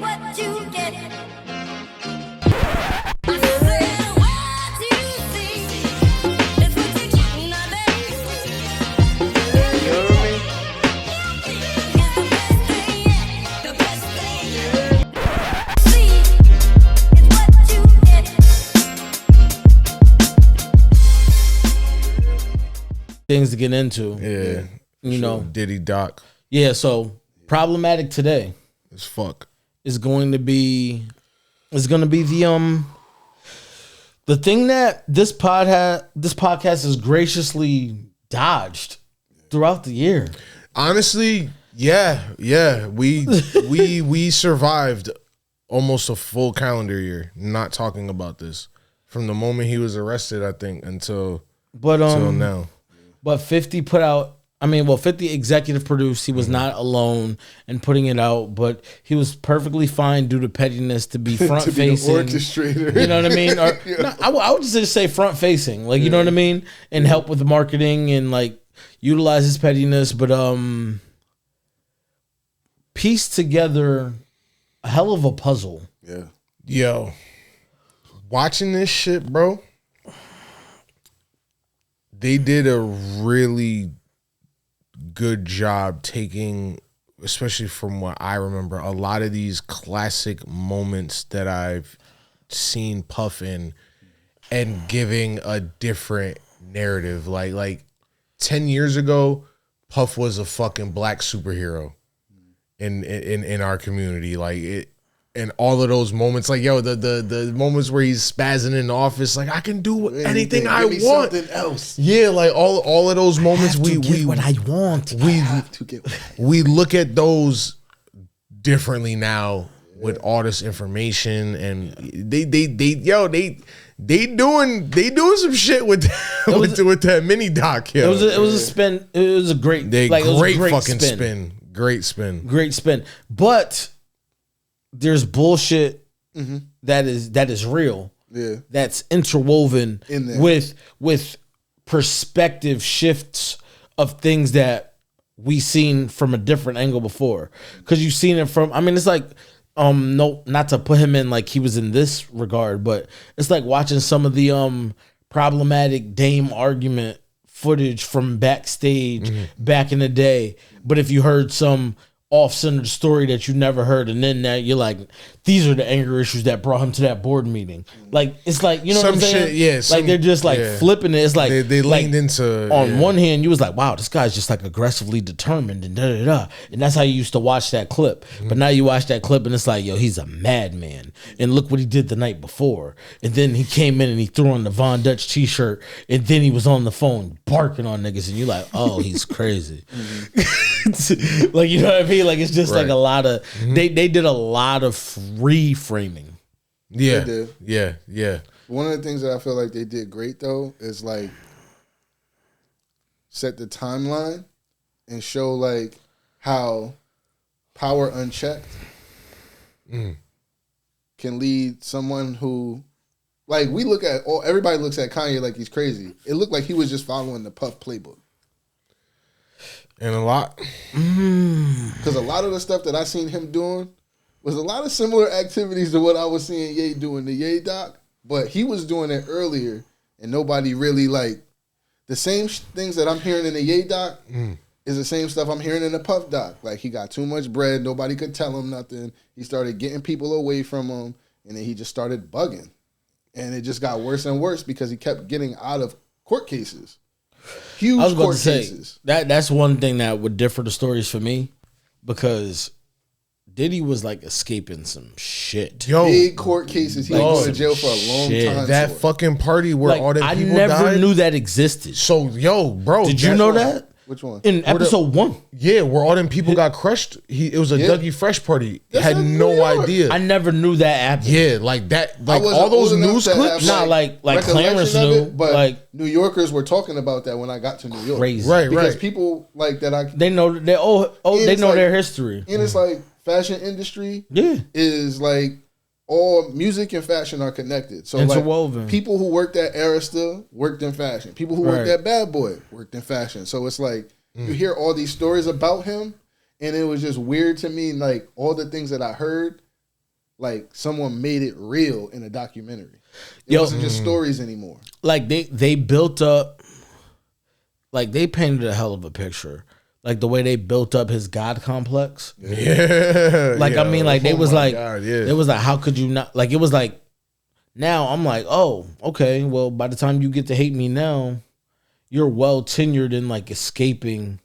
what you get. Things to get into. Yeah. You know. Diddy Doc. Yeah, so Problematic today As fuck. is going to be the thing that this podcast has graciously dodged throughout the year. Honestly, yeah. We survived almost a full calendar year not talking about this. From the moment he was arrested, I think, until now. But 50 put out, 50 executive produced. He was not alone in putting it out, but he was perfectly fine due to pettiness to be front facing. Orchestrator. You know what I mean? Or, no, I would just say front facing, like, you know what I mean? And help with the marketing and like utilize his pettiness, but piece together a hell of a puzzle. Yeah. Yo, watching this shit, bro, they did a really good job taking, especially from what I remember, a lot of these classic moments that I've seen Puff in and giving a different narrative. Like 10 years ago, Puff was a fucking black superhero in our community. Like it. And all of those moments, like, yo, the moments where he's spazzing in the office, like, I can do anything I want. Something else. Yeah, like all of those moments, we what I want. We look at those differently now with all this information, and they doing some shit with that mini doc. Yo. It was a spin. It was a great, great fucking spin. Great spin. But there's bullshit that is real. Yeah. That's interwoven In there. with perspective shifts of things that we seen from a different angle before. Cause you've seen it from, it's like, no, not to put him in like he was in this regard, but it's like watching some of the problematic Dame argument footage from backstage back in the day. But if you heard some off-centered story that you never heard, and then now you're like, these are the anger issues that brought him to that board meeting. Like, it's like, you know what I'm saying? Shit, yeah. Like they're just like flipping it. It's like they leaned into. On one hand, you was like, wow, this guy's just like aggressively determined and da-da-da. And that's how you used to watch that clip. But now you watch that clip and it's like, yo, he's a madman. And look what he did the night before. And then he came in and he threw on the Von Dutch t-shirt, and then he was on the phone barking on niggas, and you're like, oh, he's crazy. Like, you know what I mean? Like, it's just like a lot of they did a lot of reframing. Yeah. They did. Yeah. One of the things that I feel like they did great though is like set the timeline and show like how power unchecked can lead someone who, like, everybody looks at Kanye like he's crazy. It looked like he was just following the Puff playbook. And a lot. Because a lot of the stuff that I seen him doing was a lot of similar activities to what I was seeing Ye doing the Ye doc, but he was doing it earlier, and nobody really like the same things that I'm hearing in the Ye doc is the same stuff I'm hearing in the Puff doc. Like, he got too much bread, nobody could tell him nothing. He started getting people away from him, and then he just started bugging, and it just got worse and worse because he kept getting out of court cases. Huge I was about court to say, cases. that's one thing that would differ the stories for me, because Diddy was like escaping some shit. Yo, big court cases. He was going to jail for a long time. That for. fucking party where all them people died. I never knew that existed. So, yo, bro. Did you know that? Which one? In episode 1. Yeah, where all them people got crushed. It was a Dougie Fresh party. That's Had in no New York. idea. I never knew that happened. Yeah, like that. Like wasn't all those old enough news to clips. have, Not like recollection Clarence of knew. it, but Like, New Yorkers were talking about that when I got to New York. crazy. Right. Because people like that They know they it's know like- their history. and it's like fashion industry Yeah. is like all music and fashion are connected. So Interwoven. like people who worked at Arista worked in fashion. People who worked Right. at Bad Boy worked in fashion. So it's like you hear all these stories about him, and it was just weird to me. Like all the things that I heard like someone made it real in a documentary. It wasn't just stories anymore. Like they built up, like they painted a hell of a picture. Like the way they built up his God complex. Yeah. Like I mean, like they was like, God, yeah. it was like, how could you not? Like it was like, now I'm like, oh, okay. Well, by the time you get to hate me now, you're well tenured in like escaping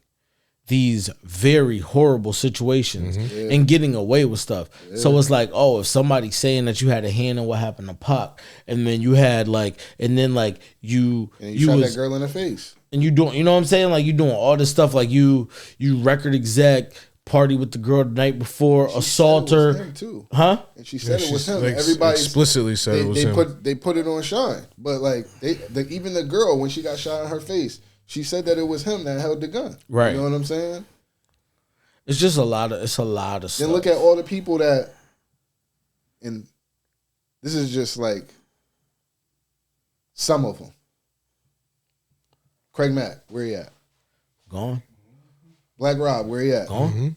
these very horrible situations and getting away with stuff. So it's like, oh, if somebody's saying that you had a hand in what happened to Pac, and then you had like, and then like you shot was that girl in the face. and you doing, you know what I'm saying? Like you doing all this stuff, like you record exec, party with the girl the night before, assault her, him too. huh? And she said it was him. Like, Everybody explicitly said it was him. They put it on Sean, but like even the girl when she got shot in her face, she said that it was him that held the gun. Right. You know what I'm saying? It's just a lot of stuff. Then look at all the people that, and this is just like some of them. Craig Mack, where he at? Gone. Black Rob, where he at? Gone.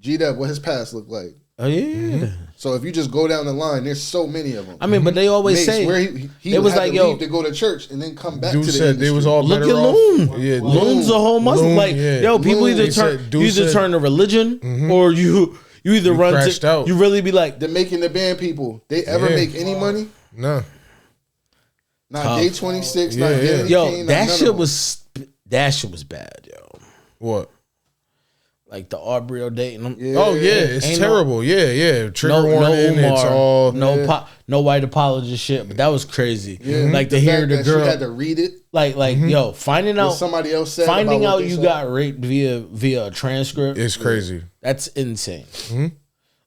G-Dep, what his past look like? Oh yeah. So if you just go down the line, there's so many of them. I mean, but they always Mace, say where he it was had like, to yo, leave to go to church and then come back Dude to the said industry. they was all look better at off. Loon. Yeah, Loon's a whole Muslim. Loon, Like, yeah. yo, people Loon, either he turn said- you either said- turn to religion or you either run crashed to out. you really be like, They're making the band people. They ever Yeah. make any money? No. Not Tough. Day 26, not Yeah, yeah. Danny yo, Kane, not that none shit of them. that shit was bad, yo. What? Like the Aubrey dating them. Yeah. Oh yeah, it's Ain't terrible. Yeah. Trigger No warning. Umar, It's all no white apologist shit, but that was crazy. Yeah. Like to The hear fact the that girl, she had to read it. like yo, finding What out somebody else said. finding about what out they you said. got raped via a transcript. It's crazy. That's insane.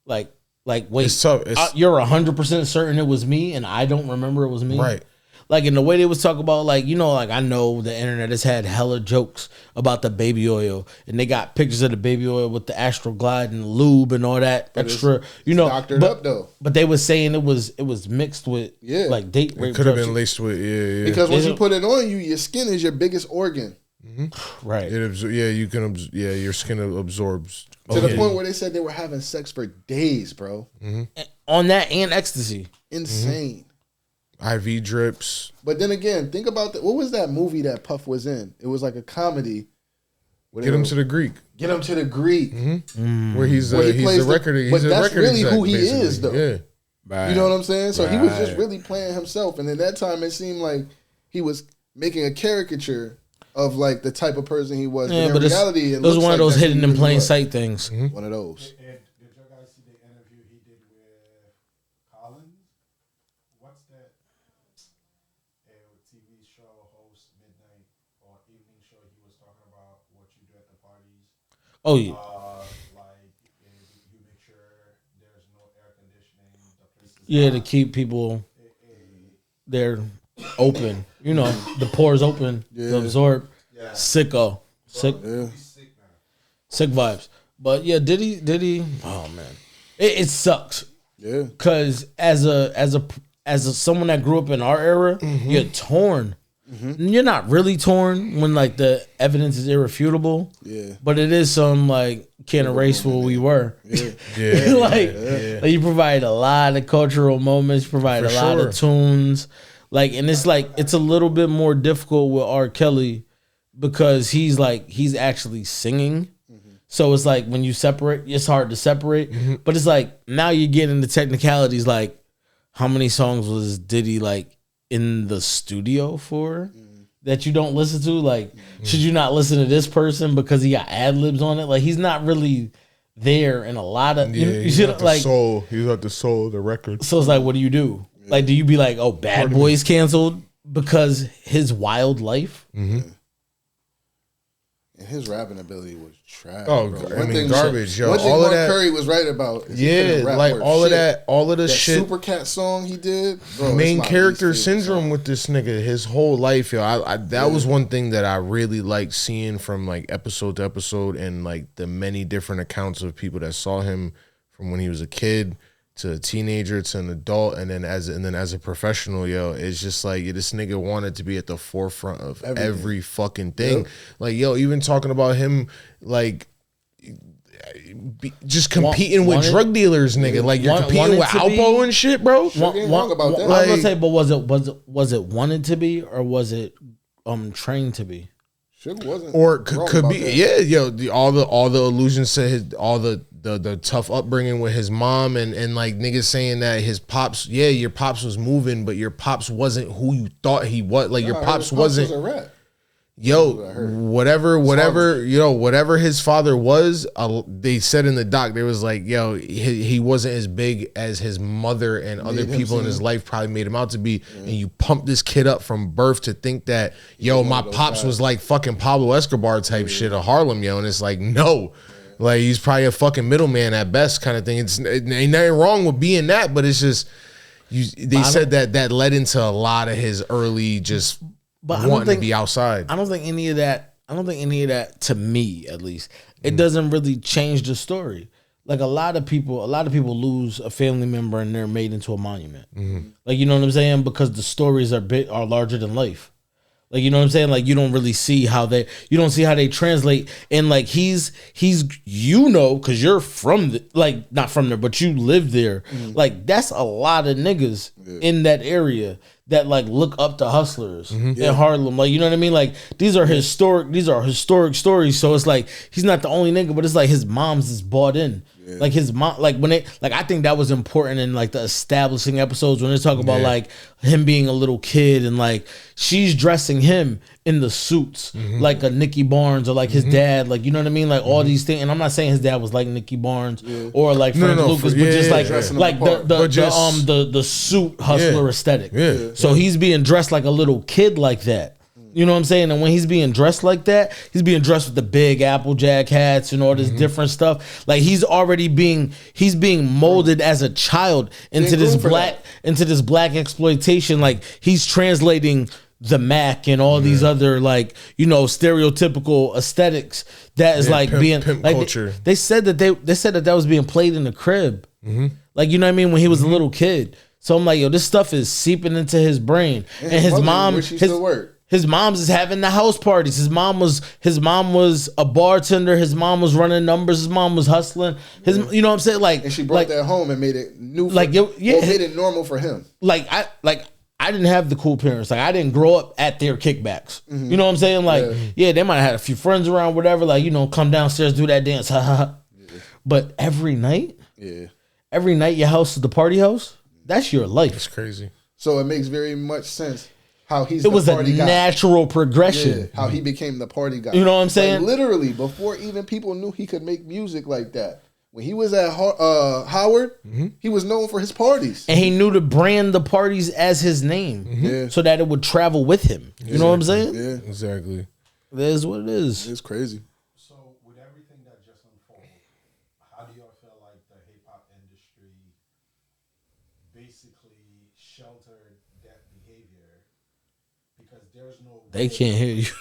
Like wait, It's tough. It's you're 100% certain it was me, and I don't remember it was me. right. Like in the way they was talking about, like, you know, like I know the internet has had hella jokes about the baby oil, and they got pictures of the baby oil with the Astral Glide and lube and all that extra, you know. doctored up though. But they was saying it was mixed with like date rape. It could have drugs. been laced with Because once Is you it- put it on you, your skin is your biggest organ. Right. you can your skin absorbs. To the point where they said they were having sex for days, bro. On that and ecstasy. Insane. IV drips. But then again, think about what was that movie that Puff was in? It was like a comedy. Get him to the Greek. Get him to the Greek. Where he's Where he he's plays a record. the- He's but a that's record really exec, who he basically. is, though. Yeah. Right. You know what I'm saying? So he was just Right. really playing himself. And in that time, it seemed like he was making a caricature of like the type of person he was. Yeah, but but in reality, it was one of those that's who hidden he in really plain was. sight things. One of those. Did you guys see the interview he did with Collins? What's that TV show host, midnight or evening show? He was talking about what you do at the parties. Oh yeah. Like you make sure there's no air conditioning. The place is Yeah, to keep people they're open. You know, the pores open to absorb. Sicko. Sick vibes. But yeah, Diddy, oh man. It sucks. Yeah. Cause as someone that grew up in our era, you're torn. You're not really torn when like the evidence is irrefutable. Yeah. But it is some like can't erase what we were. Yeah. like you provide a lot of cultural moments, provide For a lot sure. of tunes. Like, and it's like it's a little bit more difficult with R. Kelly because he's actually singing. So it's like when you separate, it's hard to separate. But it's like now you get into technicalities like how many songs was Diddy like in the studio for that you don't listen to? Like, should you not listen to this person because he got ad libs on it? Like, he's not really there in a lot of you he's should not the like soul. He's not the soul of the record. so it's like, what do you do? Like, do you be like, oh, Bad Boys canceled because his wild life? And his rapping ability was trash. Oh, bro. I mean, garbage, yo. One thing All of Mark that- Curry was right about. Is he couldn't Yeah, rap like worth all of shit. that That shit. Supercat song he did, bro, it's Main my character least favorite syndrome song. with this nigga his whole life, yo. That was one thing that I really liked seeing from like episode to episode, and like the many different accounts of people that saw him from when he was a kid to a teenager to an adult, and then as a professional, yo. It's just like this nigga wanted to be at the forefront of every fucking thing. Yep. Like, yo, even talking about him, like just competing with wanted- drug dealers, nigga. Like you're competing wanted with to be- Alpo and shit, bro. ain't wrong about that. I was gonna say, but was it wanted to be or was it trained to be? Suge wasn't. Or wrong could about be, that. yeah, yo, all the allusions to his, all the tough upbringing with his mom and like niggas saying that his pops, yeah, your pops was moving, but your pops wasn't who you thought he was. Like Nah, your his pops was wasn't. a rat. Yo, what I heard. whatever his father was, they said in the doc, they was like, yo, he wasn't as big as his mother and other him people in seem. his life probably made him out to be. And you pump this kid up from birth to think that, yo, my pops was like fucking Pablo Escobar type shit of Harlem, yo. And it's like, no. Like, he's probably a fucking middleman at best kind of thing. It ain't nothing wrong with being that, but it's just, they said that led into a lot of his early just wanting to be outside. I don't think any of that. To me, at least, it doesn't really change the story. Like a lot of people lose a family member and they're made into a monument. Like, you know what I'm saying? Because the stories are larger than life. Like, you know what I'm saying? Like, you don't really see how they translate. And like he's you know, because you're from not from there, but you live there. Like, that's a lot of niggas in that area that like look up to hustlers in Harlem. Like, you know what I mean? Like, these are historic stories. So it's like he's not the only nigga, but it's like his mom's is bought in. Like his mom, like when I think that was important in like the establishing episodes when they talk about like him being a little kid and like she's dressing him in the suits like a Nicky Barnes or like his dad, like, you know what I mean, like all these things. And I'm not saying his dad was like Nicky Barnes or like Frank Lucas, but just like the suit hustler aesthetic. So he's being dressed like a little kid like that. You know what I'm saying? And when he's being dressed like that, he's being dressed with the big Applejack hats and all this different stuff. Like he's being molded as a child into this black exploitation. Like he's translating the Mac and all these other like, you know, stereotypical aesthetics that is like pimp like culture. they said that was being played in the crib. Like, you know what I mean? When he was a little kid. So I'm like, yo, this stuff is seeping into his brain. And his mom, his mom's is having the house parties. His mom was a bartender. His mom was running numbers. His mom was hustling. You know what I'm saying? Like, and she brought that home and made it new. Made it normal for him. I didn't have the cool parents. Like, I didn't grow up at their kickbacks. You know what I'm saying? Like, they might have had a few friends around, whatever. Like, you know, come downstairs, do that dance, But every night, your house is the party house. That's your life. It's crazy. So it makes very much sense. How he's it was a natural progression. Yeah, how he became the party guy. You know what I'm saying? Like, literally, before even people knew he could make music like that. When he was at Howard, he was known for his parties. And he knew to brand the parties as his name so that it would travel with him. You know what I'm saying? Yeah, exactly. That is what it is. It's crazy. So with everything that just unfolded, how do y'all feel like the hip-hop industry basically sheltered that behavior? Because there's no They can't hear you.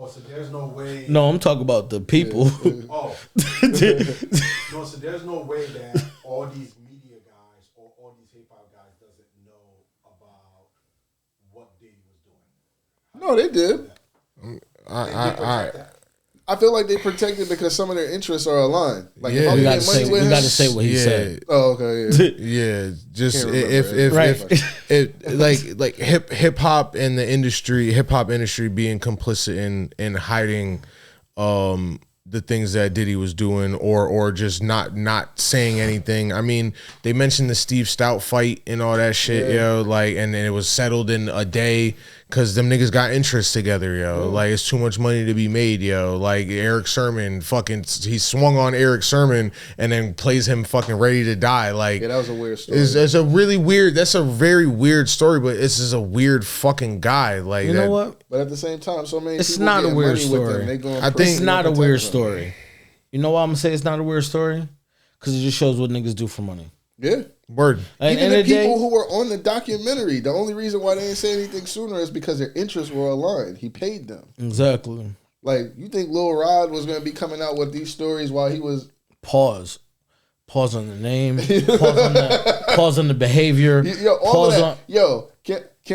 Oh, so there's no way. No, I'm talking about the people. Oh. No, so there's no way that all these media guys or all these hip-hop guys doesn't know about what Diddy was doing. No, they did. I feel like they protected because some of their interests are aligned. Like, if we I'm got to say what he said. Oh, okay, yeah. Just if if hip hop and the industry, hip hop industry being complicit in hiding the things that Diddy was doing or just not saying anything. I mean, they mentioned the Steve Stout fight and all that shit, like, and it was settled in a day. Cause them niggas got interests together, yo. Like, it's too much money to be made, yo. Like, Eric Sermon, he swung on Eric Sermon and then plays him fucking ready to die. Like, that was a weird story. It's a really weird. That's a very weird story, but this is a weird fucking guy. Like, you know what? But at the same time, so many. It's people not a weird money story. With them. I think it's not a weird story. You know why I'm gonna say it's not a weird story? Because it just shows what niggas do for money. Yeah. Word. Even the people who were on the documentary, the only reason why they didn't say anything sooner is because their interests were aligned. He paid them. Exactly. Like, you think Lil Rod was going to be coming out with these stories while he was... Pause on the name. Pause on the behavior. Can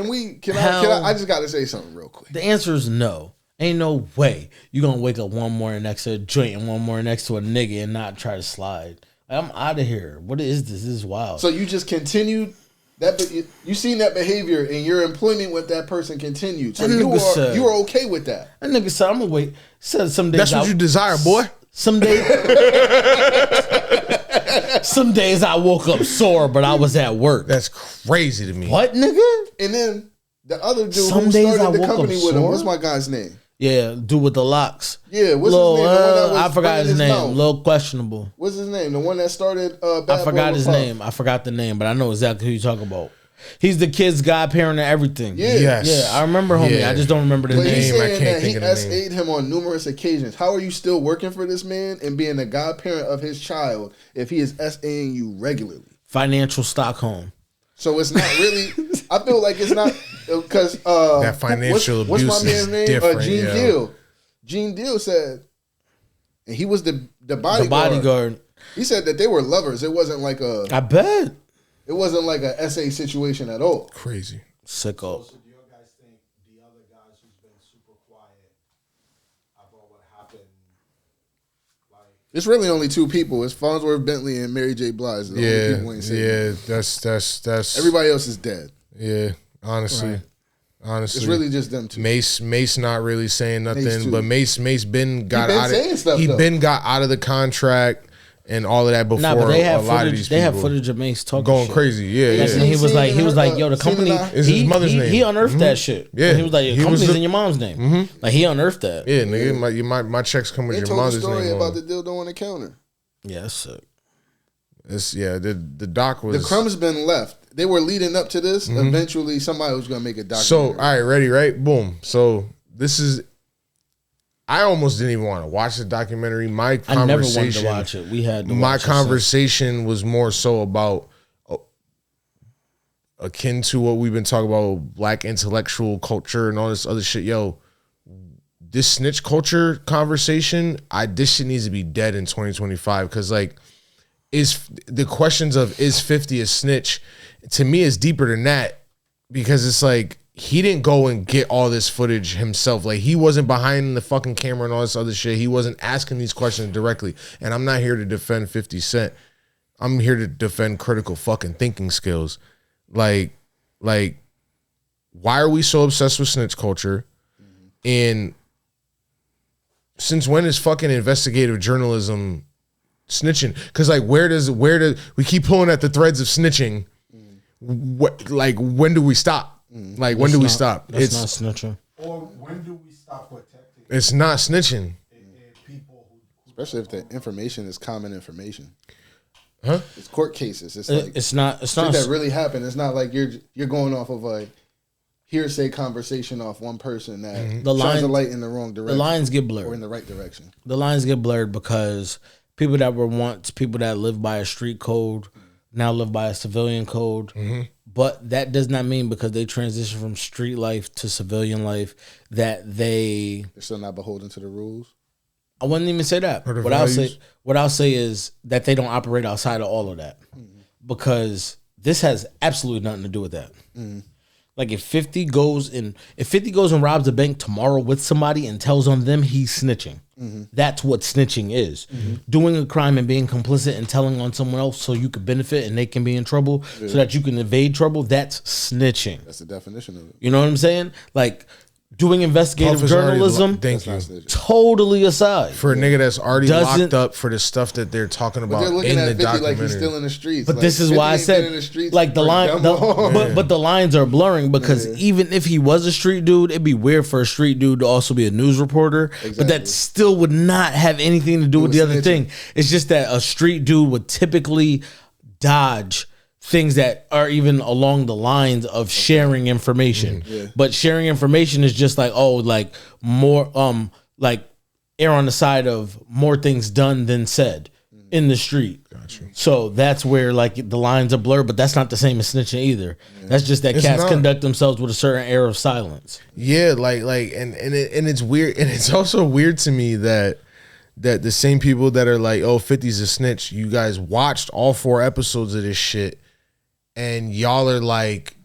I just got to say something real quick. The answer is no. Ain't no way you gonna wake up one morning next to a joint and one morning next to a nigga and not try to slide. Like, I'm out of here. What is this? This is wild. So you just continued that, you seen that behavior and your employment with that person continued. So you are okay with that. That nigga said, I'm gonna wait. Said some days. That's what you desire, boy. Some days. Some days I woke up sore, but I was at work. That's crazy to me. What, nigga? And then the other dude Some who days started I the woke company up with him, sore? what's my guy's name? Yeah, dude with the locks. Yeah, what's Lil, his name? The one that was I forgot running his name. mouth. Little questionable. What's his name? The one that started Bad I forgot Boy his with name. I forgot the name, but I know exactly who you talking about. He's the kid's godparent and everything. Yeah. Yes. Yeah, I remember homie. Yeah. I just don't remember the But name. he's I saying can't that he think of the name. SA'd him on numerous occasions. How are you still working for this man and being the godparent of his child if he is SAing you regularly? Financial Stockholm. So it's not really. I feel like it's not because That financial what's my abuse man's is name? different, Gene yo. Deal. Gene Deal said, and he was the bodyguard. The bodyguard. He said that they were lovers. It wasn't like I bet. It wasn't like a SA situation at all. Crazy. Sicko. So do you guys think the other guys who's been super quiet about what happened, like It's really only two people. It's Farnsworth Bentley and Mary J. Blige. The only people ain't saying That's everybody else is dead. Yeah, honestly. Right. Honestly. It's really just them two. Mace not really saying Mace nothing, too. but Mace been got been out saying of stuff, though. been got out of the contract and all of that before. Nah, but they have a lot of footage. these They have people footage of Mace talking going shit. crazy. Yeah, And yeah. he was like, yo, the company. Is his mother's name. He unearthed that shit. Yeah. And he was like, He the was company's the- in your mom's name. Like he unearthed that. Yeah, nigga, my checks come with They your told the mother's story name. about on. the dildo on the counter. Yeah, that's sick. It's the doc was The crumbs been left. They were leading up to this. Eventually, somebody was going to make a documentary. So, all right, ready, right? Boom. So, this is. I almost didn't even want to watch the documentary. My conversation. I never wanted to watch it. We had to my watch it, so- conversation was more so about akin to what we've been talking about, black intellectual culture and all this other shit. Yo, this snitch culture conversation, this shit needs to be dead in 2025 because like, is the questions of is 50 a snitch to me is deeper than that because it's like he didn't go and get all this footage himself. Like he wasn't behind the fucking camera and all this other shit. He wasn't asking these questions directly. And I'm not here to defend 50 Cent. I'm here to defend critical fucking thinking skills. Like why are we so obsessed with snitch culture? And since when is fucking investigative journalism snitching? Because like where does we keep pulling at the threads of snitching? What like when do we stop? Like when do we stop? That's not snitching. or when do we stop protecting It's not snitching. people who especially if the information is common information. Huh? It's court cases. It's like It's not. It's shit not. that really happened. It's not like you're going off of a hearsay conversation off one person that The shines line- a light in the wrong The direction lines get or in blurred. the right direction. The lines get blurred because people that were once people that live by a street code now live by a civilian code. But that does not mean because they transition from street life to civilian life that They're still not beholden to the rules. I wouldn't even say that. Or the What values. I'll say is that they don't operate outside of all of that because this has absolutely nothing to do with that. Like if 50 goes and robs a bank tomorrow with somebody and tells on them, he's snitching. That's what snitching is. Doing a crime and being complicit and telling on someone else so you can benefit and they can be in trouble so that you can evade trouble. That's snitching. That's the definition of it. You know what I'm saying? Like doing investigative Puff is already journalism, thank you. That's not snitching. totally aside. For a nigga that's already Doesn't- locked up for the stuff that they're talking But about they're looking in at the 50 documentary. like he's still in the streets. But Like, this is 50 why I ain't been said, in the streets like the for line, dumb long. but the lines are blurring because even if he was a street dude, it'd be weird for a street dude to also be a news reporter. But Exactly. that still would not have anything to do with the other snitching. thing. It's just that a street dude would typically dodge things that are even along the lines of sharing information. But sharing information is just like, oh, like more, like err on the side of more things done than said in the street. So that's where like the lines are blurred, but that's not the same as snitching either. That's just that It's cats not. conduct themselves with a certain air of silence. Yeah, and it's weird, and it's also weird to me that the same people that are like, oh, 50's a snitch, you guys watched all 4 episodes of this shit, and y'all are like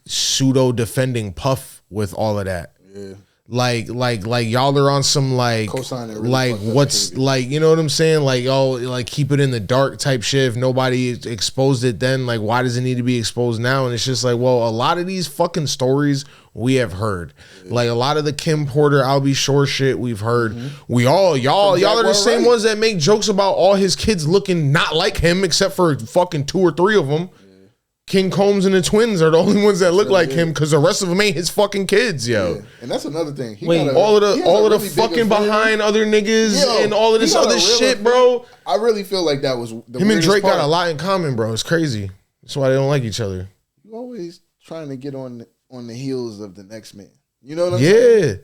pseudo defending Puff with all of that. Yeah. Like y'all are on some like Co-signing really like fucked up what's behavior. like, you know what I'm saying? Like, oh, like keep it in the dark type shit. If nobody exposed it then, like why does it need to be exposed now? And it's just like, well, a lot of these fucking stories we have heard. Like a lot of the Kim Porter, I'll be sure shit we've heard. We all y'all are the same ones that make jokes about all his kids looking not like him except for fucking 2 or 3 of them. King Combs and the twins are the only ones that look like him because the rest of them ain't his fucking kids, yo. Yeah. And that's another thing. All of the fucking behind other niggas and all of this other shit, bro. I really feel like that was the him and Drake part. got a lot in common, bro. It's crazy. That's why they don't like each other. You always trying to get on the heels of the next man. You know what I'm saying? Yeah.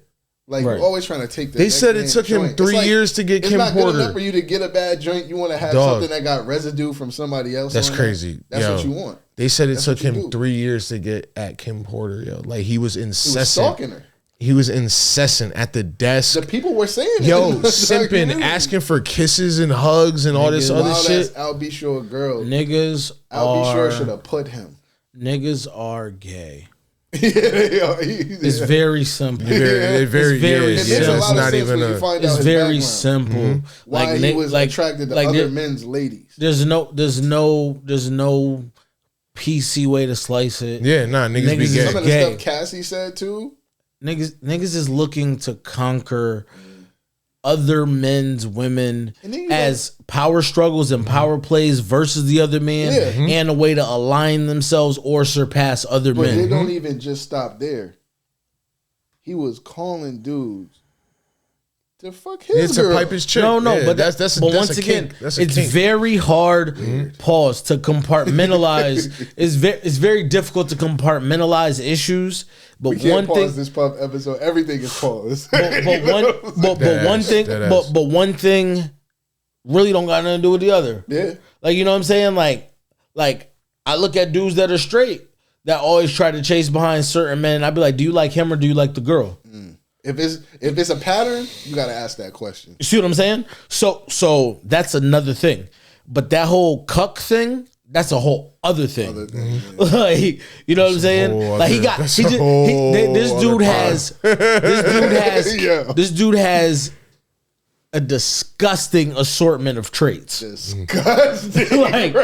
Like you're always trying to take the They next said it man's took him joint. 3 It's years to get it's Kim not good Porter. enough for you to get a bad joint. You want to have Dog. something that got residue from somebody else. That's on crazy. It. That's Yo. what you want. They said it That's took what you him do. 3 years to get at Kim Porter, yo. Like he was He was incessant. stalking her. He was incessant at the desk. The people were saying it. Yo, in the simping, documentary. asking for kisses and hugs and all this Niggas. other Wild shit. ass Al B. Sure girl. Niggas Al B. Sure are should have put him. niggas are gay. It's It's very simple. Very, very yeah, simple. yeah, It makes a it's lot of not sense even when you a. find out It's his very background. simple. Why he was attracted to other there- men's ladies. There's no PC way to slice it. Yeah, nah, niggas be Niggas is gay. Some of the Gay. stuff Cassie said too. Niggas is looking to conquer other men's women And then you as power struggles and power plays versus the other man, Yeah. and a way to align themselves or surpass other But they men. don't even just stop there. He was calling dudes to fuck his It's girl. a pipe his chick. No, Yeah, but that's but that's once a again, kink. That's a it's kink. very hard. Pause to compartmentalize. it's very difficult to compartmentalize issues. But We can't one pause thing, this pub episode. Everything is paused. but one thing, Deadass. but one thing really don't got nothing to do with the other. Yeah. Like, you know what I'm saying? Like I look at dudes that are straight that always try to chase behind certain men. I'd be like, do you like him or do you like the girl? If it's a pattern, you got to ask that question. You see what I'm saying? So that's another thing. But that whole cuck thing, that's a whole other thing. Other than, Like, you know what I'm saying? whole Like other- that's a whole this other dude pod. Yeah. this dude has a disgusting assortment of traits. Disgusting. like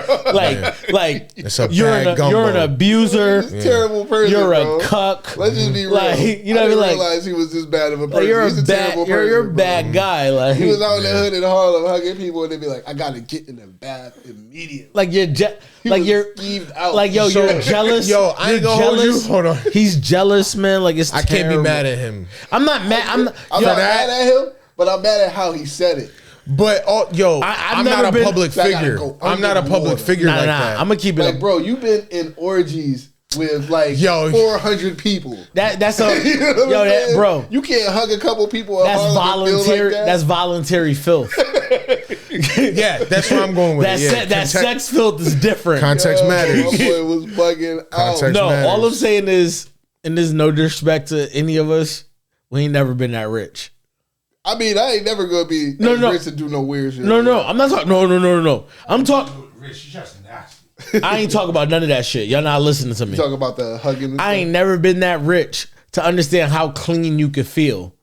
It's a you're bad an gumbo. abuser. This terrible person. You're a bro. cuck. Let's just be real. Like, you know I what I didn't mean? Like- realize he was this bad of a person. Like, you're He's a bad, terrible you're a person, bad bro. guy. Like He was out in the hood in Harlem hugging people, and they'd be like, "I gotta get in the bath immediately." like you're like was you're skeeved out. like yo, So- you're jealous. Yo, I ain't You're gonna hold you. jealous. Hold on. He's jealous, man. Like it's I can't be terrible. mad at him. I'm not mad. I'm I'm yo, not mad at him, but I'm mad at how he said it. But I've I'm never not a been- public I gotta figure. go I'm not a under public water. figure like nah. that. I'm gonna keep it. Like, bro, you've been in orgies with like Yo. 400 people. That's a You know what yo, I'm that saying? bro. You can't hug a couple people. In That's Harlem and feel voluntary. Like that. That's voluntary filth. Yeah, that's where I'm going with That it. Yeah, that sex filth is different. Context Yo, matters. My boy was bugging out. Context No, matters. all I'm saying is, and there's no disrespect to any of us, we ain't never been that rich. I mean, I ain't never gonna be No, as no. rich to do no weird shit. No, I'm not talking. No. I'm talking. Rich, you just nasty. I ain't talking about none of that shit. Y'all not listening to me. Talk about the hugging. And I ain't never been that rich to understand how clean you could feel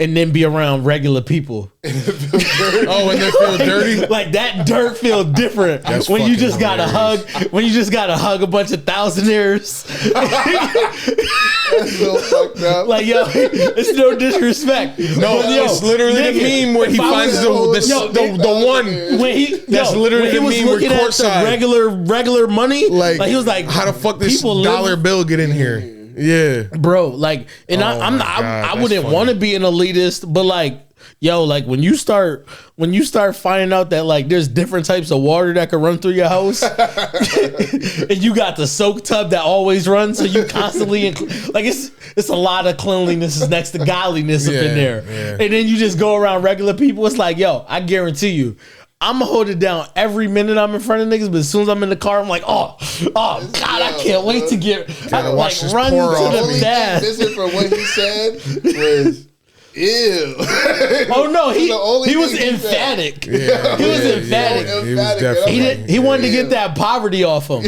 and then be around regular people. Oh, and they feel dirty. Like that dirt feel different That's when you fucking just gotta hilarious. hug. When you just gotta hug a bunch of thousandaires. That's so fucked up. Like yo, it's no disrespect. No, But, yo, it's literally nigga, the meme where he if I finds was- the one. when he That's yo, literally when he the was meme with looking at the courtside. regular money. Like he was like, how the fuck this people live- dollar bill get in here? Yeah. bro, like, and Oh I'm my not, God, I that's wouldn't funny. want to be an elitist, but like, yo, like when you start finding out that like there's different types of water that can run through your house, and you got the soak tub that always runs, so you constantly like it's a lot of cleanliness is next to godliness up in Yeah, there, yeah. and then you just go around regular people. It's like, yo, I guarantee you. I'm gonna hold it down every minute I'm in front of niggas, but as soon as I'm in the car, I'm like, oh God, I can't wait to get, I Gotta like watch this run pour to off. the Only thing dad. missing from what he said was Ew. Oh no, he was thing he emphatic. Yeah, He was emphatic. He was definitely. He wanted to get that poverty off him.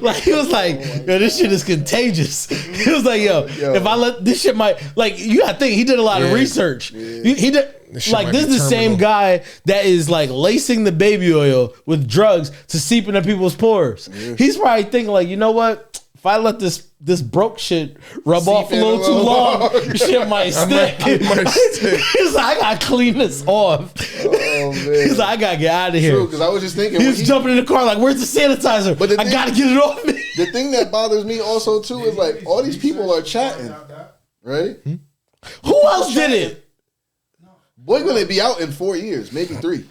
Like he was like, yo, this shit is contagious. He was like, yo, if I let this shit might like you gotta think he did a lot of research. He did like this is the same guy that is like lacing the baby oil with drugs to seep into people's pores. He's probably thinking like, you know what? If I let this broke shit rub off a little too long, shit might stick. He's like, I gotta clean this off. Oh man. He's like, I gotta get out of here. True, because I was just thinking. He was jumping in the car like, where's the sanitizer? But I gotta get it off me. The thing that bothers me also too is like all these people are chatting, right? Who else did it? Boy, gonna be out in 4 years, maybe 3.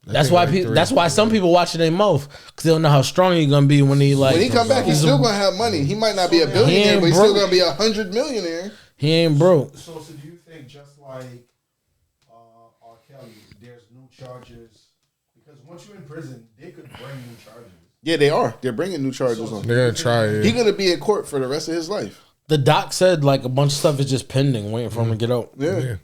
That's why that's why some people watching their mouth because they don't know how strong he's gonna be when he come back. He's still gonna have money. He might not be a billionaire, but he's still gonna be 100 millionaire. He ain't broke. So do you think just like R. Kelly, there's new charges? Because once you're in prison, they could bring new charges. Yeah, they are. They're bringing new charges on him. They're gonna try it. He's gonna be in court for the rest of his life. The doc said like a bunch of stuff is just pending, waiting for him to get out. Yeah.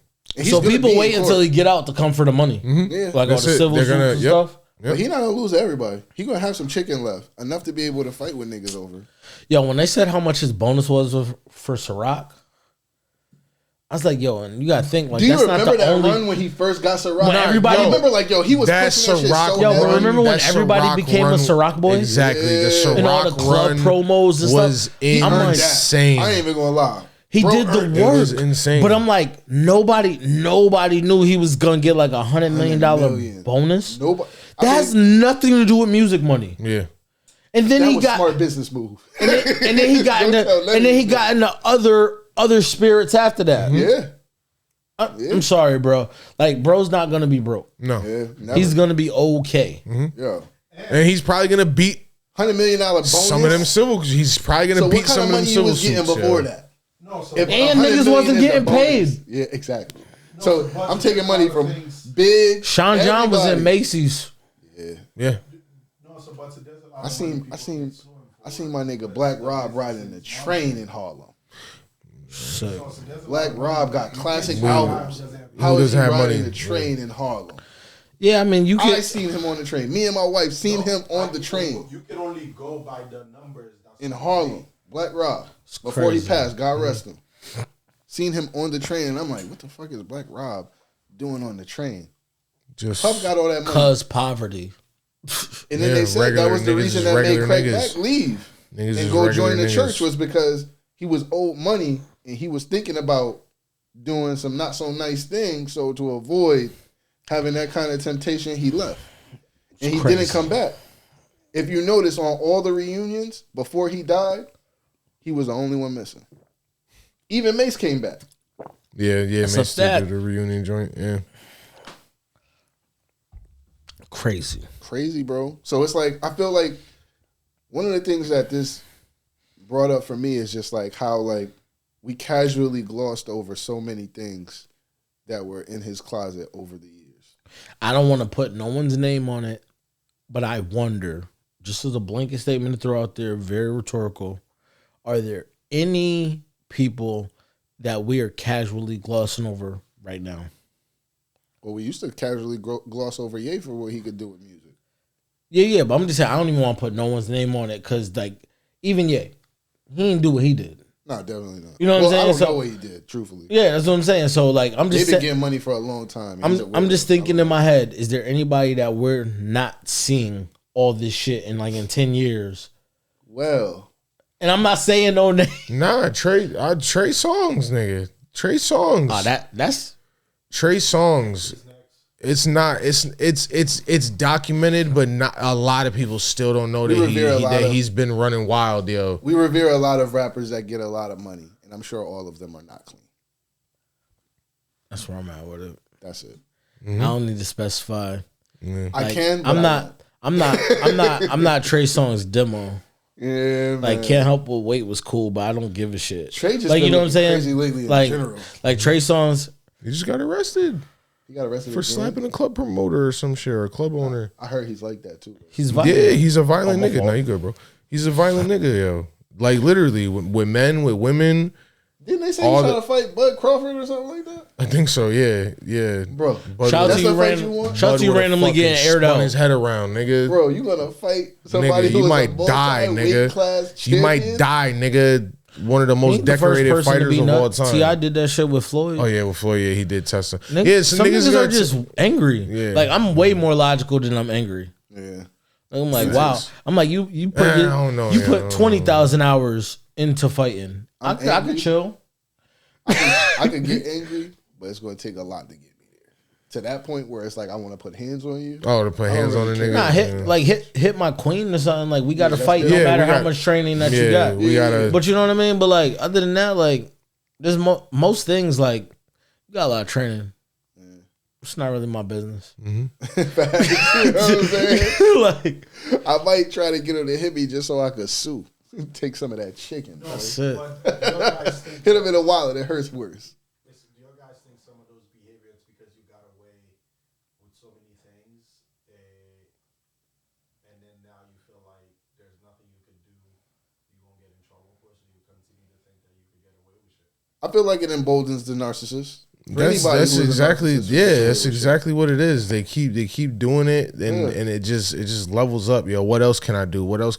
So people wait until he get out to come for the money. Yeah. Like all the civil suits and stuff. But he's not gonna lose to everybody. He gonna have some chicken left, enough to be able to fight with niggas over. Yo, when they said how much his bonus was for Ciroc, I was like, yo, and you gotta think like Do you that's remember not the that only run when he first got Ciroc? When everybody- I remember like he was that pushing that shit Ciroc so Yo, heavy. but remember when that everybody Ciroc became run- a Ciroc boy? Exactly. The Ciroc And all the club run promos and was stuff. I'm like, insane. I ain't even gonna lie. He Bro, did the It was work, insane. but I'm like, nobody knew he was gonna get like $100 million bonus. Nobody. That has nothing to do with music money. Yeah. And then That he was got, smart business move. and then he got Don't into, tell and then he Lenny. got into other spirits after that. Yeah. I'm sorry, bro. Like, bro's not gonna be broke. No. Yeah. Never. He's gonna be okay. Yeah. And he's probably gonna beat $100 million bonus. some of them civil. He's probably gonna So beat what kind some of of them money you civil was getting suits. before yeah. that? No, so If And 100 niggas million wasn't is a getting bonus- paid. Yeah, exactly. No, So but I'm taking money there's a lot from of things- Big. Sean John was in everybody. Macy's. Yeah. No, so but there's a lot I of money seen people I get suing for. seen my nigga Black Rob riding the train in Harlem. Sick. So there's a Black lot of Rob money. got classic Who albums. doesn't have- How is he doesn't have riding money? the train in Harlem? Yeah, I mean, you I can. seen him on the train. Me and my wife seen him on the train You can only go by the numbers. That's in what Harlem. Black Rob. Before crazy. he passed, God rest him. Seen him on the train, and I'm like, what the fuck is Black Rob doing on the train? Just Puff got all that money. Cause poverty. And then Yeah, they said regular that was the niggas reason is that made regular Craig niggas. Mack leave Niggas and is go regular join the niggas. church was because he was owed money and he was thinking about doing some not so nice things. So to avoid having that kind of temptation, he left. And he crazy. didn't come back. If you notice on all the reunions before he died, he was the only one missing. Even Mace came back. Yeah, That's Mace a fact. did the reunion joint. Yeah. Crazy. Crazy, bro. So it's like, I feel like one of the things that this brought up for me is just like how like we casually glossed over so many things that were in his closet over the years. I don't want to put no one's name on it, but I wonder, just as a blanket statement to throw out there, very rhetorical, are there any people that we are casually glossing over right now? Well, we used to casually gloss over Ye for what he could do with music. Yeah, but I'm just saying, I don't even want to put no one's name on it because, like, even he didn't do what he did. No, definitely not. You know what I'm saying? I don't So- know what he did, truthfully. Yeah, that's what I'm saying. So, like, I'm They've just been saying, getting money for a long time. He's a I'm just worker. thinking in my head, is there anybody that we're not seeing all this shit in, like, in 10 years? Well, And I'm not saying no name. Nah, Trey Songz, nigga. Trey Songz. That's Trey Songz. It's not. It's documented, but not a lot of people still don't know We revere a lot that of- he's been running wild, yo. we revere a lot of rappers that get a lot of money, and I'm sure all of them are not clean. that's where I'm at with it. That's it. I don't need to specify. I Like, can. But I'm I not. I'm not Trey Songz demo. won't. Yeah, Like, man. Can't Help But Wait was cool, but I don't give a shit. Trey just like, been you know what I'm looking saying? crazy lately in like, general. like Trey Songz. He just got arrested He got arrested for again? slapping a club promoter or some shit, or a club owner. I heard he's like that too. He's violent. Yeah, he's a violent Oh, my nigga. fault. No, you good, bro. He's a violent nigga, yo. Like literally, with men, with women, Didn't they say he tried to fight Bud Crawford or something like that? I think so. Yeah. Bro, shout out to you, randomly getting aired out. His head around, nigga. Bro, you gonna fight somebody nigga, who you is might a die, nigga. Class you might die, nigga. One of the most decorated fighters of all time. T.I. did that shit with Floyd. Oh yeah, with Floyd, yeah, he did test him. Some niggas are just angry. Yeah. Like I'm way more logical than I'm angry. Yeah. I'm like, wow. I'm like, you put 20,000 hours into fighting. I could chill. I could get angry, but it's going to take a lot to get me there. To that point where it's like I want to put hands on you. Oh, to put hands on a nigga. Nah, hit my queen or something. Like we got to fight no matter how much training that you got. We gotta. But you know what I mean. But like other than that, like there's most things like you got a lot of training. It's not really my business. Mm-hmm. You know what I'm saying? Like I might try to get her to hit me just so I could sue. Take some of that chicken. That's it. Hit him in the wallet. It hurts worse. Listen, do your guys think some of those behaviors because you got away with so many things, and then now you feel like there's nothing you can do, you won't get in trouble for, so you continue to think that you can get away with shit? I feel like it emboldens the narcissist. That's exactly that's exactly what it is. They keep doing it, and it just levels up. Yo, what else can I do? What else?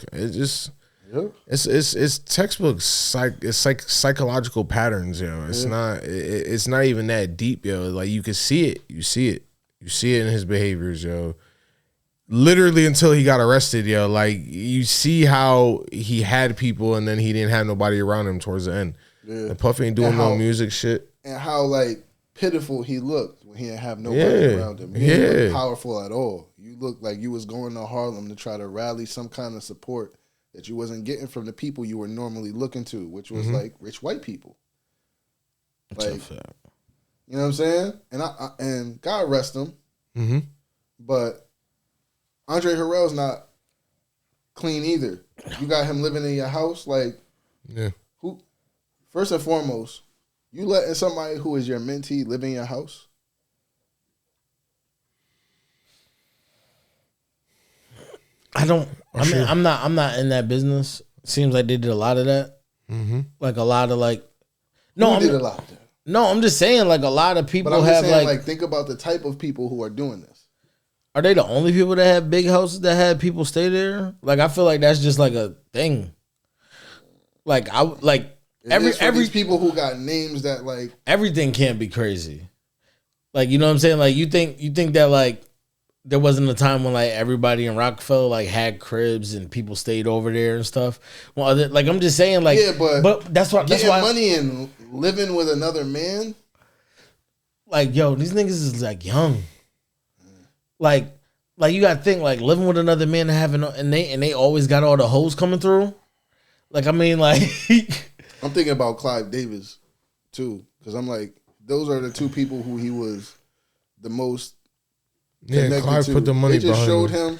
It's textbook psychological patterns. Yo, it's not even that deep. Yo, like you can see it. You see it in his behaviors. Yo, literally until he got arrested. Yo, like you see how he had people, and then he didn't have nobody around him towards the end. Yeah. And Puff ain't doing no music shit. And how like pitiful he looked when he didn't have nobody around him. He didn't look powerful at all. You looked like you was going to Harlem to try to rally some kind of support that you wasn't getting from the people you were normally looking to, which was like rich white people. Like, you know what I'm saying? And God rest him. Mm-hmm. But Andre Harrell's not clean either. You got him living in your house, like who? First and foremost, you letting somebody who is your mentee live in your house? I'm not in that business. Seems like they did a lot of that. Mm-hmm. Like a lot of like. No, did a lot of that. No, I'm just saying like a lot of people have like think about the type of people who are doing this. Are they the only people that have big houses that had people stay there? Like I feel like that's just like a thing. Like every people who got names that like everything can't be crazy. Like you know what I'm saying? Like you think that like there wasn't a time when like everybody in Rockefeller like had cribs and people stayed over there and stuff. Well, like I'm just saying like but that's why money and living with another man. Like yo, these niggas is like young. Like you gotta think like living with another man and having and they always got all the hoes coming through. Like I mean like I'm thinking about Clive Davis too because I'm like those are the two people who he was the most. Yeah, Clive put the money behind him. They just showed him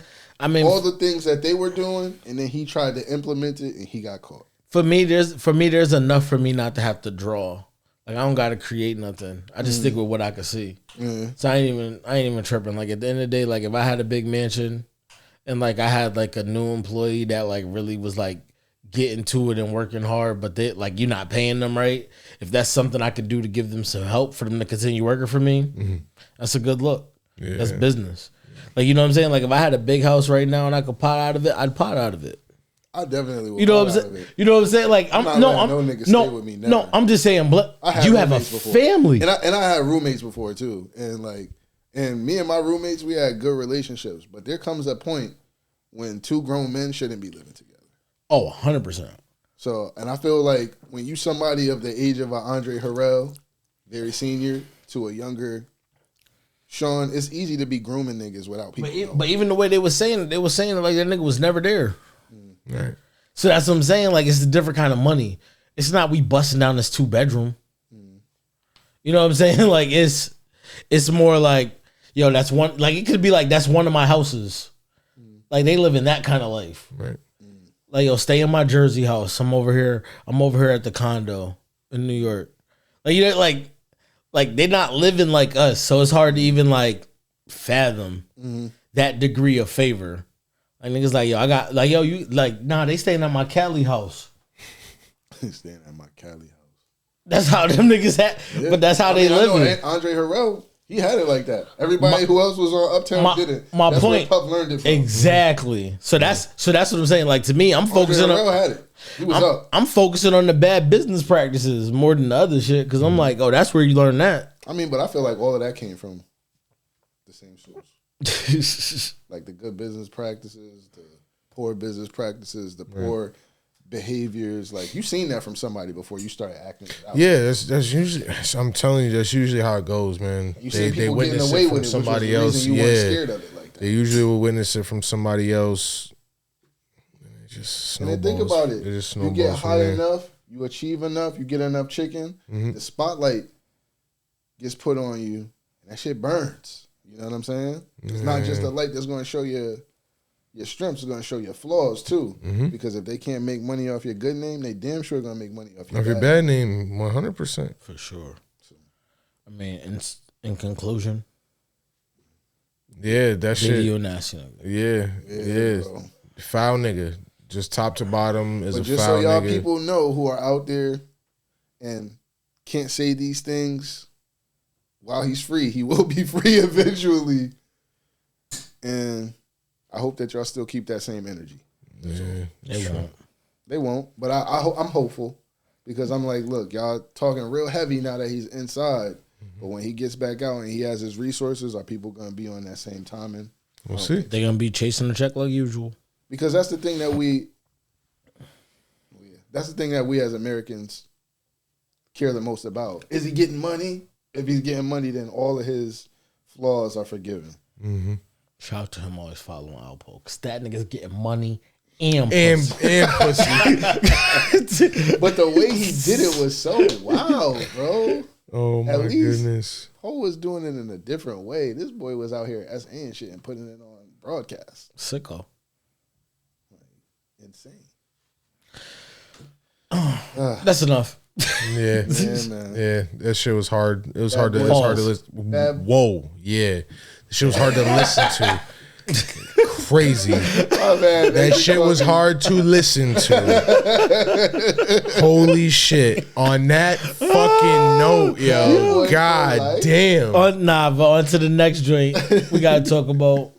all the things that they were doing, and then he tried to implement it, and he got caught. For me, there's enough for me not to have to draw. Like I don't got to create nothing. I just stick with what I can see. So I ain't even tripping. Like at the end of the day, like if I had a big mansion, and like I had like a new employee that like really was like getting to it and working hard, but they like you're not paying them right. If that's something I could do to give them some help for them to continue working for me, that's a good look. Yeah. That's business. Like, you know what I'm saying? Like, if I had a big house right now and I could pot out of it, I'd pot out of it. I definitely would. You know what I'm saying? You know what I'm saying? Like, I'm I'm just saying, you have a family. And I had roommates before too. And me and my roommates, we had good relationships. But there comes a point when two grown men shouldn't be living together. Oh, 100%. So, and I feel like when you somebody of the age of an Andre Harrell, very senior, to a younger Sean, it's easy to be grooming niggas without people. But even the way they were saying like that nigga was never there. Right. So that's what I'm saying. Like it's a different kind of money. It's not we busting down this 2-bedroom. You know what I'm saying? Like it's more like, yo, that's one. Like it could be like that's one of my houses. Like they live in that kind of life. Right. Like yo, stay in my Jersey house. I'm over here at the condo in New York. Like you know, like they're not living like us, so it's hard to even like fathom that degree of favor. Like niggas like yo, I got like yo, you like nah, they staying at my Cali house. Staying at my Cali house. That's how them niggas had. Yeah. But that's how they live it. Andre Harrell, he had it like that. Everybody who else was on Uptown did it. My that's point. Where Puff learned it from. Exactly. So that's what I'm saying. Like to me, I'm focusing Andre on. Harrell had it. He was up. I'm focusing on the bad business practices more than the other shit because I'm like, oh, that's where you learn that. I mean, but I feel like all of that came from the same source. Like the good business practices, the poor business practices, the poor behaviors. Like you've seen that from somebody before you started acting it out. Yeah, that's usually. I'm telling you, that's usually how it goes, man. You see people getting away with it, somebody which was else. the reason you weren't scared of it like that. They usually will witness it from somebody else. It just snowballs. And then think about it. Just You get high enough, you achieve enough, you get enough chicken, the spotlight gets put on you, and that shit burns. You know what I'm saying? It's not just a light that's going to show you your strengths, it's going to show your flaws too. Because if they can't make money off your good name, they damn sure going to make money off your bad name. 100%. For sure. I mean, in conclusion, yeah, that shit. Video nasty. Yeah. Bro. Foul nigga. Just top to bottom is but a just foul so y'all nigga. people know who are out there and can't say these things while he's free, he will be free eventually. And I hope that y'all still keep that same energy. Yeah, They won't. They won't, but I'm hopeful because I'm like, look, y'all talking real heavy now that he's inside. But when he gets back out and he has his resources, are people going to be on that same timing? We'll see. They're going to be chasing the check like usual. Because that's the thing that we as Americans care the most about. Is he getting money? If he's getting money, then all of his flaws are forgiven. Shout out to him always following Alpo because that nigga's getting money and pussy. But the way he did it was so wild, bro. Oh my goodness. Ho was doing it in a different way. This boy was out here saying shit and putting it on broadcast. Sicko. Insane. That's enough. Yeah, man. Yeah, that shit was hard. It was Bad hard to. boys. It's hard to listen. Whoa, yeah, that shit was hard to listen to. Crazy. Oh, man, That shit was hard to listen to. Holy shit! On that fucking note, yo, god damn. But on to the next joint. We gotta talk about